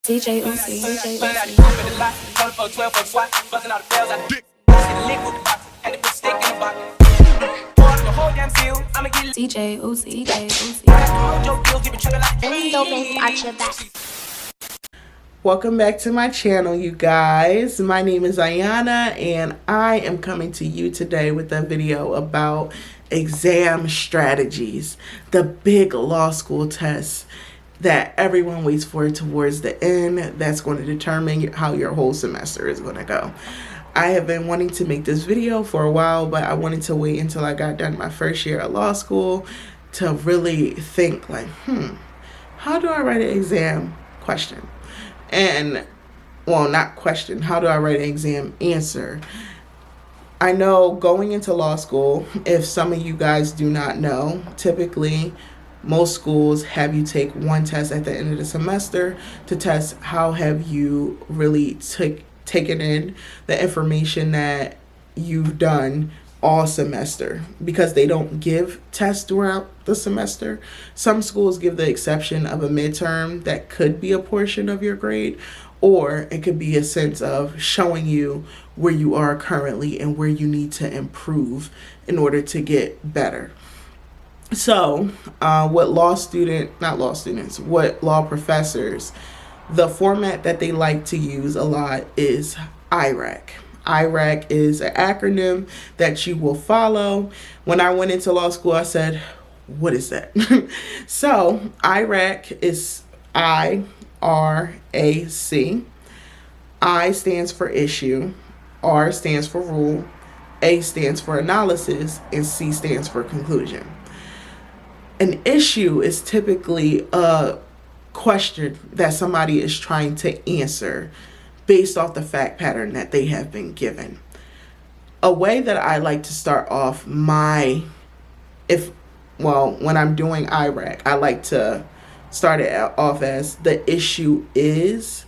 DJ Uzi, DJ Uzi. DJ Uzi, DJ Uzi. Welcome back to my channel, you guys. My name is Ayana, and I am coming to you today with a video about exam strategies, the big law school test that everyone waits for towards the end that's going to determine how your whole semester is going to go. I have been wanting to make this video for a while, but I wanted to wait until I got done my first year of law school to really think like, how do I write an exam question? And, well, not question, how do I write an exam answer? I know going into law school, if some of you guys do not know, typically most schools have you take one test at the end of the semester to test how have you really taken in the information that you've done all semester, because they don't give tests throughout the semester. Some schools give the exception of a midterm that could be a portion of your grade, or it could be a sense of showing you where you are currently and where you need to improve in order to get better. So what law professors, the format that they like to use a lot is IRAC. IRAC is an acronym that you will follow. When I went into law school, I said, what is that? So IRAC is IRAC. I stands for issue, R stands for rule, A stands for analysis, and C stands for conclusion. An issue is typically a question that somebody is trying to answer based off the fact pattern that they have been given. A way that I like to start off when I'm doing IRAC, I like to start it off as the issue is,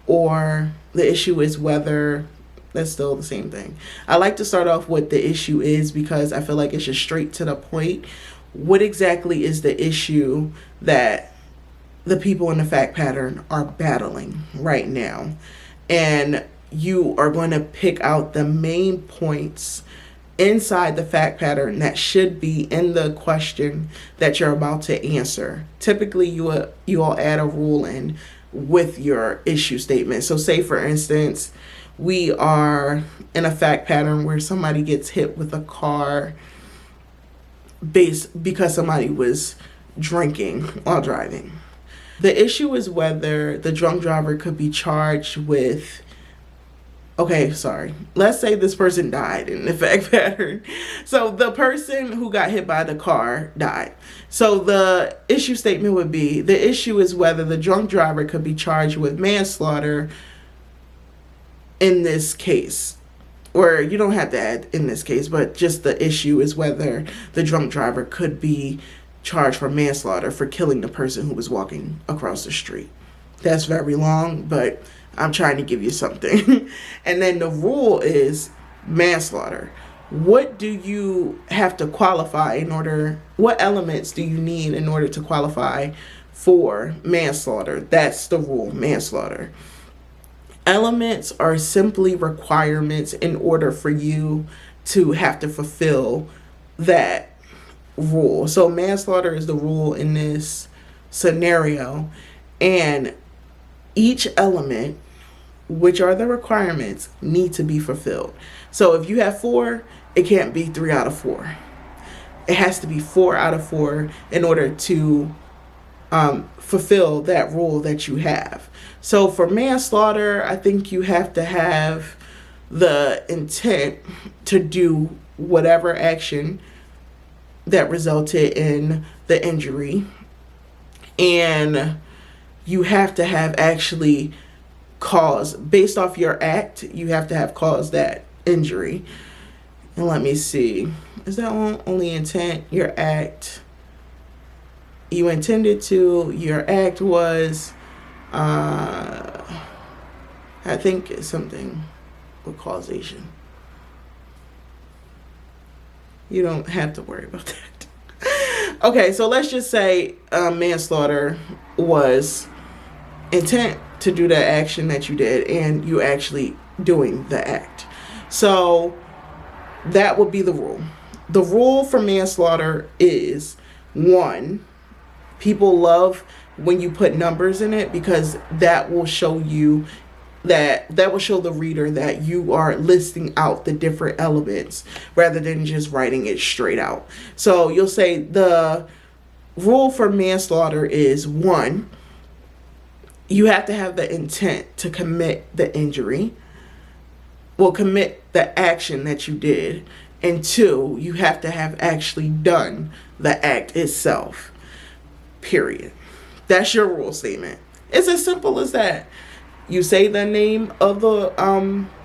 or the issue is whether. That's still the same thing. I like to start off with the issue is because I feel like it's just straight to the point. What exactly is the issue that the people in the fact pattern are battling right now? And you are going to pick out the main points inside the fact pattern that should be in the question that you're about to answer. Typically, you all add a rule in with your issue statement. So say, for instance, we are in a fact pattern where somebody gets hit with a car because somebody was drinking while driving. The issue is whether the drunk driver could be charged with, let's say this person died in the fact pattern. So the person who got hit by the car died. So the issue statement would be, the issue is whether the drunk driver could be charged with manslaughter in this case. Or you don't have to add in this case, but just the issue is whether the drunk driver could be charged for manslaughter for killing the person who was walking across the street. That's very long, but I'm trying to give you something. And then the rule is manslaughter. What do you have to qualify what elements do you need in order to qualify for manslaughter? That's the rule, manslaughter. Elements are simply requirements in order for you to have to fulfill that rule. So manslaughter is the rule in this scenario, and each element, which are the requirements, need to be fulfilled. So if you have 4, it can't be 3 out of 4. It has to be 4 out of 4 in order to fulfill that rule that you have. So for manslaughter, I think you have to have the intent to do whatever action that resulted in the injury, and you have to have actually caused, based off your act, you have to have caused that injury. And let me see, is that only intent? Your act, you intended to, your act was, I think it's something with causation. You don't have to worry about that. Okay, so let's just say manslaughter was intent to do the action that you did and you actually doing the act. So that would be the rule. The rule for manslaughter is, one, people love when you put numbers in it because that will show you that will show the reader that you are listing out the different elements rather than just writing it straight out. So you'll say the rule for manslaughter is, one, you have to have the intent to commit the injury, well, commit the action that you did, and two, you have to have actually done the act itself, period. That's your rule statement. It's as simple as that. You say the name of the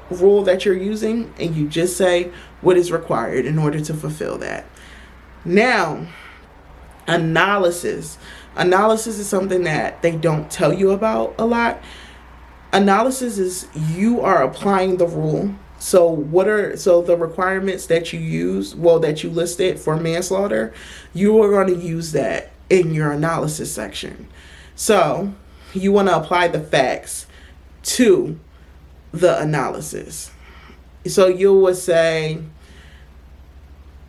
rule that you're using, and you just say what is required in order to fulfill that. Now, analysis. Analysis is something that they don't tell you about a lot. Analysis is you are applying the rule. So the requirements that you use, that you listed for manslaughter, you are going to use that in your analysis section. So you want to apply the facts to the analysis. So you would say,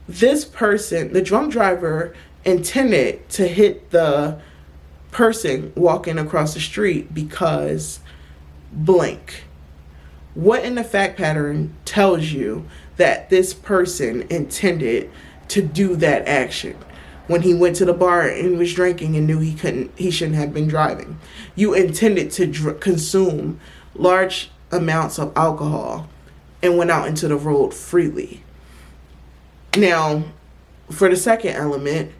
this person, the drunk driver, intended to hit the person walking across the street because blank. What in the fact pattern tells you that this person intended to do that action when he went to the bar and was drinking and knew he shouldn't have been driving? You intended to consume large amounts of alcohol and went out into the road freely. Now, for the second element,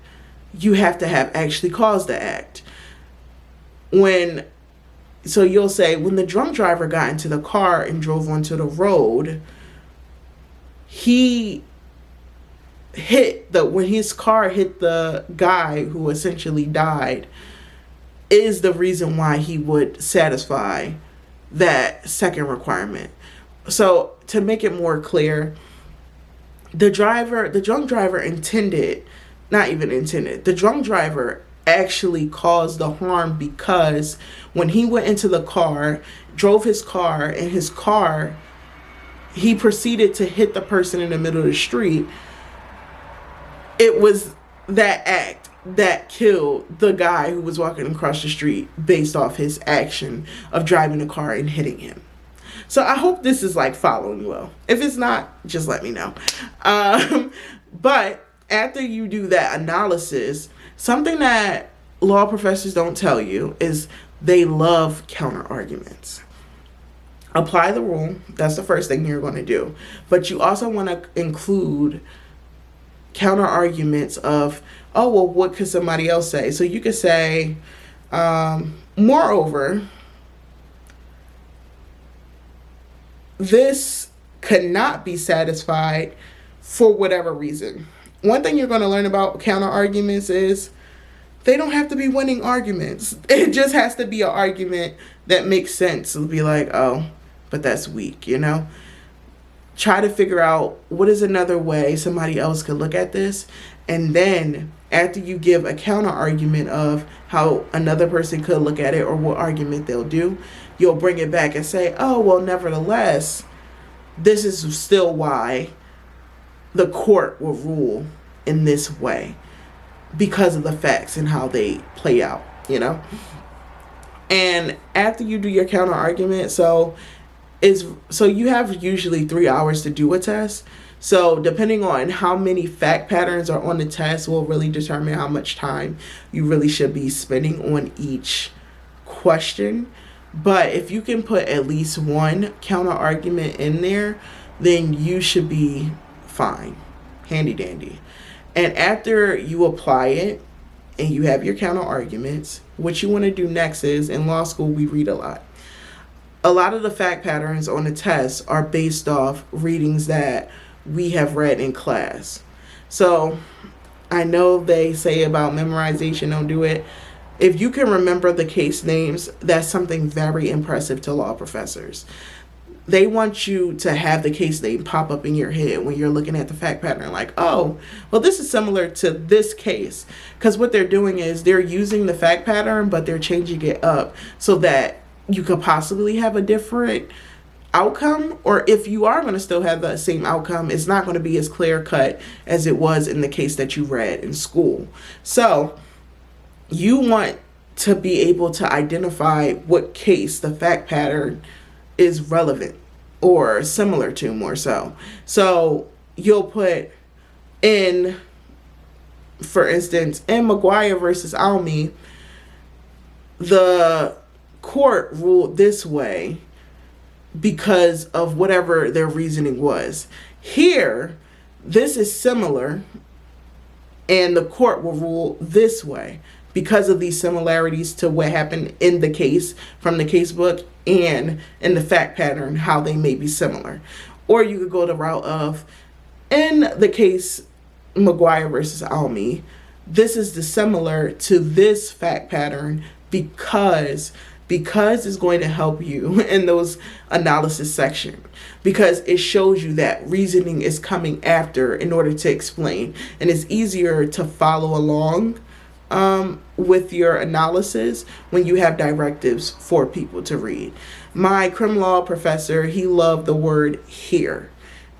you have to have actually caused the act. So you'll say, when the drunk driver got into the car and drove onto the road, when his car hit the guy who essentially died, is the reason why he would satisfy that second requirement. So to make it more clear, the drunk driver the drunk driver actually caused the harm because when he went into the car, drove his car, he proceeded to hit the person in the middle of the street. It was that act that killed the guy who was walking across the street based off his action of driving the car and hitting him. So I hope this is following well. If it's not, just let me know. But after you do that analysis, something that law professors don't tell you is they love counter arguments. Apply the rule. That's the first thing you're going to do. But you also want to include counter arguments of, oh, well, what could somebody else say? So you could say, moreover, this could not be satisfied for whatever reason. One thing you're going to learn about counter arguments is they don't have to be winning arguments. It just has to be an argument that makes sense. It'll be like, oh, but that's weak, Try to figure out what is another way somebody else could look at this. And then after you give a counter argument of how another person could look at it or what argument they'll do, you'll bring it back and say, oh, well, nevertheless, this is still why the court will rule in this way because of the facts and how they play out, And after you do your counter argument, so you have usually 3 hours to do a test. So depending on how many fact patterns are on the test will really determine how much time you really should be spending on each question. But if you can put at least one counter argument in there, then you should be fine. Handy dandy. And after you apply it and you have your counter arguments, what you want to do next is, in law school, we read a lot. A lot of the fact patterns on the test are based off readings that we have read in class. So I know they say about memorization, don't do it. If you can remember the case names, that's something very impressive to law professors. They want you to have the case name pop up in your head when you're looking at the fact pattern, like, oh, well, this is similar to this case. Because what they're doing is they're using the fact pattern, but they're changing it up so that you could possibly have a different outcome, or if you are going to still have the same outcome, it's not going to be as clear cut as it was in the case that you read in school. So you want to be able to identify what case the fact pattern is relevant or similar to, more so. So you'll put in, for instance, in McGuire versus Almy, the court ruled this way because of whatever their reasoning was. Here, this is similar, and the court will rule this way because of these similarities to what happened in the case from the case book and in the fact pattern, how they may be similar. Or you could go the route of, in the case McGuire versus Almy, this is dissimilar to this fact pattern because it's going to help you in those analysis section, because it shows you that reasoning is coming after in order to explain, and it's easier to follow along with your analysis when you have directives for people to read. My crim law professor, he loved the word here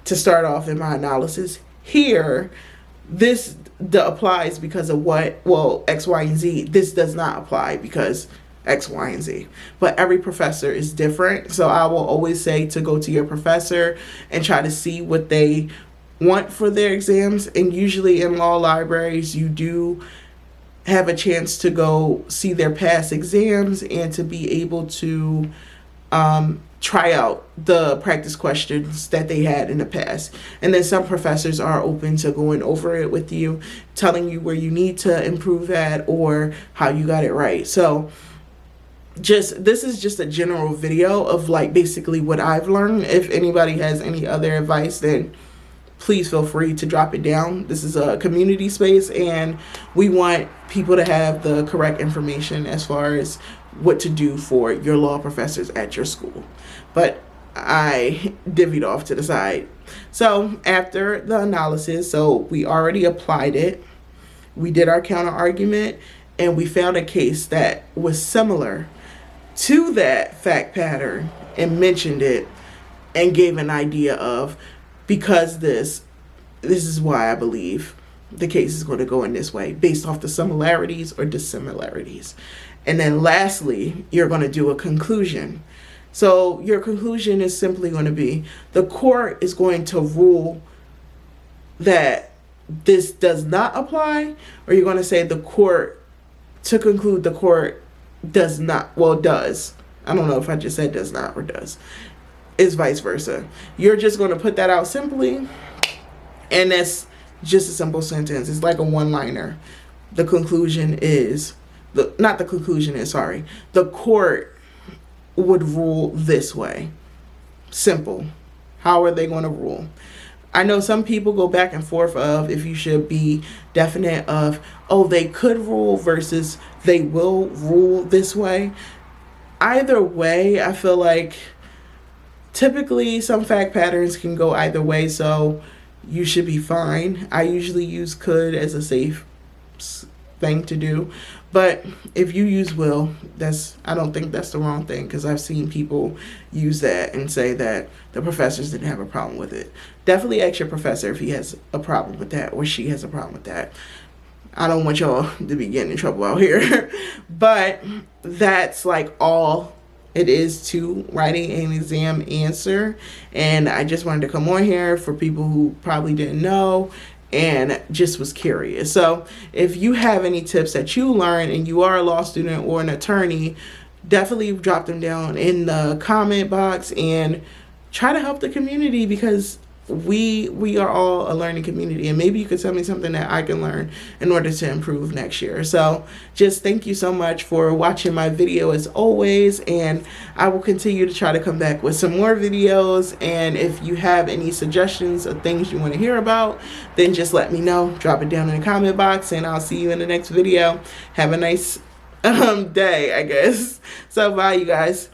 to start off in my analysis. Here, this applies because of what, well, X, Y, and Z. This does not apply because X, Y, and Z. But every professor is different. So I will always say to go to your professor and try to see what they want for their exams. And usually in law libraries, you do have a chance to go see their past exams and to be able to try out the practice questions that they had in the past. And then some professors are open to going over it with you, telling you where you need to improve at or how you got it right. So this is just a general video of like basically what I've learned. If anybody has any other advice, then please feel free to drop it down. This is a community space and we want people to have the correct information as far as what to do for your law professors at your school. But I divvied off to the side. So after the analysis, so we already applied it, we did our counter argument, and we found a case that was similar to that fact pattern and mentioned it and gave an idea of, because this is why I believe the case is going to go in this way based off the similarities or dissimilarities. And then lastly, you're going to do a conclusion. So your conclusion is simply going to be, the court is going to rule that this does not apply, or you're going to say the court, to conclude the court does not, well, does. I don't know if I just said does not or does. It's vice versa. You're just going to put that out simply, and that's just a simple sentence. It's like a one-liner. The conclusion is, the court would rule this way. Simple. How are they going to rule? I know some people go back and forth of if you should be definite of, oh, they could rule versus they will rule this way. Either way, I feel like typically some fact patterns can go either way, so you should be fine. I usually use could as a safe thing to do, but if you use will, I don't think that's the wrong thing, because I've seen people use that and say that the professors didn't have a problem with it. Definitely ask your professor if he has a problem with that or she has a problem with that. I don't want y'all to be getting in trouble out here. But that's like all it is to writing an exam answer. And I just wanted to come on here for people who probably didn't know and just was curious. So if you have any tips that you learned and you are a law student or an attorney, definitely drop them down in the comment box and try to help the community, because we are all a learning community, and maybe you could tell me something that I can learn in order to improve next year. So just thank you so much for watching my video as always, and I will continue to try to come back with some more videos. And if you have any suggestions of things you want to hear about, then just let me know. Drop it down in the comment box, and I'll see you in the next video. Have a nice day, I guess. So bye, you guys.